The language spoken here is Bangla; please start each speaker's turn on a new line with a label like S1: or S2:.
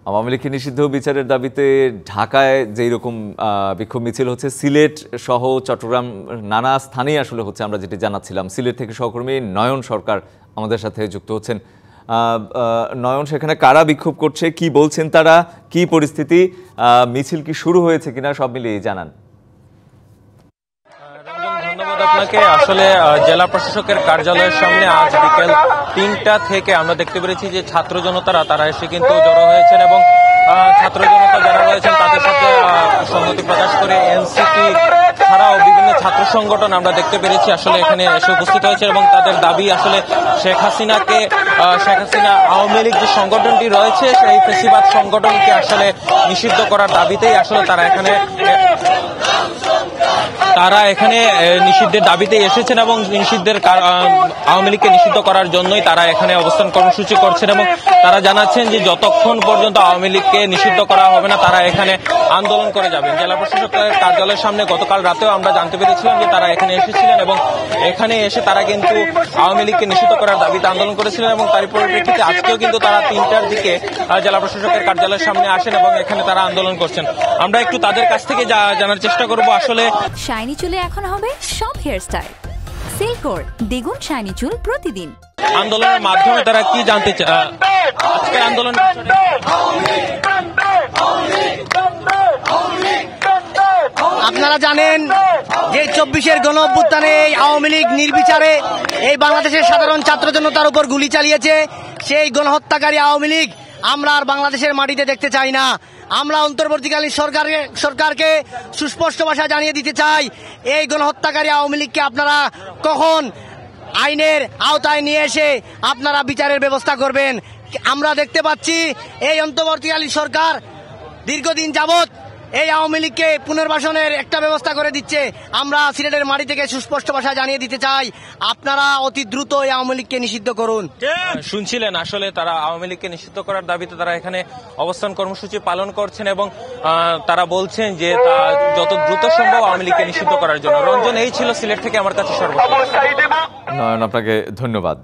S1: আওয়ামী লীগকে নিষিদ্ধ বিচারের দাবিতে ঢাকায় যেই রকম বিক্ষোভ মিছিল হচ্ছে, সিলেট সহ চট্টগ্রাম নানা স্থানেই আসলে হচ্ছে, আমরা যেটি জানাচ্ছিলাম। সিলেট থেকে সহকর্মী নয়ন সরকার আমাদের সাথে যুক্ত হচ্ছেন। নয়ন, সেখানে কারা বিক্ষোভ করছে, কি বলছেন তারা, কি পরিস্থিতি, মিছিল কি শুরু হয়েছে কিনা, সব মিলিয়ে জানান।
S2: ধন্যবাদ আপনাকে। আসলে জেলা প্রশাসকের কার্যালয়ের সামনে আজ বিকেল ৩টা থেকে আমরা দেখতে পেরেছি যে ছাত্র জনতারা তারা এসে কিন্তু জড়ো হয়েছেন এবং ছাত্র জনতা যারা রয়েছেন তাদের সাথে সংহতি প্রকাশ করে এনসিপি ছাড়াও বিভিন্ন ছাত্র সংগঠন আমরা দেখতে পেরেছি আসলে এখানে এসে উপস্থিত হয়েছে এবং তাদের দাবি আসলে শেখ হাসিনা আওয়ামী লীগ যে সংগঠনটি রয়েছে সেই ফ্যাসিবাদ সংগঠনকে আসলে নিষিদ্ধ করার দাবিতেই আসলে তারা এখানে নিষিদ্ধের দাবিতে এসেছেন এবং আওয়ামী লীগকে নিষিদ্ধ করার জন্যই তারা এখানে অবস্থান কর্মসূচি করছেন এবং তারা জানাচ্ছেন যে যতক্ষণ পর্যন্ত আওয়ামী লীগকে নিষিদ্ধ করা হবে না তারা এখানে আন্দোলন করে যাবেন। জেলা প্রশাসকের কার্যালয়ের সামনে গতকাল রাতেও আমরা জানতে পেরেছিলাম যে তারা এখানে এসেছিলেন এবং এখানে এসে তারা কিন্তু আওয়ামী লীগকে নিষিদ্ধ করার দাবিতে আন্দোলন করেছিলেন এবং তারই পরিপ্রেক্ষিতে আজকেও কিন্তু তারা ৩টার দিকে জেলা প্রশাসকের কার্যালয়ের সামনে আসেন এবং এখানে তারা আন্দোলন করছেন। আমরা একটু তাদের কাছ থেকে জানার চেষ্টা করব আসলে
S3: শাইনি চুলে এখন হবে সব হেয়ার স্টাইল। সিল্কোর দ্বিগুণ শাইনি চুল প্রতিদিন।
S2: আন্দোলনের মাধ্যমে তারা কি জানতে চায় আজকের আন্দোলন?
S4: আপনারা জানেন যে ২৪-এর গণ অভ্যুত্থানে এই আওয়ামী লীগ নির্বিচারে এই বাংলাদেশের সাধারণ ছাত্র জনতার উপর গুলি চালিয়েছে। সেই গণহত্যাকারী আওয়ামী লীগ আমরা আর বাংলাদেশের মাটিতে দেখতে চাই না। আমরা অন্তর্বর্তীকালীন সরকারকে সুস্পষ্ট ভাষায় জানিয়ে দিতে চাই, এই গণহত্যাকারী আওয়ামী লীগকে আপনারা কখন আইনের আওতায় নিয়ে এসে আপনারা বিচারের ব্যবস্থা করবেন। আমরা দেখতে পাচ্ছি এই অন্তর্বর্তীকালীন সরকার দীর্ঘদিন যাবৎ এই আওয়ামী লীগকে পুনর্বাসনের একটা ব্যবস্থা করে দিচ্ছে। আমরা সিলেটের মাটি থেকে সুস্পষ্ট ভাষায় জানিয়ে দিতে চাই, আপনারা অতি দ্রুত এই আওয়ামী লীগকে নিষিদ্ধ করুন।
S2: শুনছিলেন আসলে তারা আওয়ামী লীগকে নিষিদ্ধ করার দাবিতে তারা এখানে অবস্থান কর্মসূচি পালন করছেন এবং তারা বলছেন যে যত দ্রুত সম্ভব আওয়ামী লীগকে নিষিদ্ধ করার জন্য। রঞ্জন, এই ছিল সিলেট থেকে আমার কাছে সর্বশেষ।
S1: নয়ন, আপনাকে ধন্যবাদ।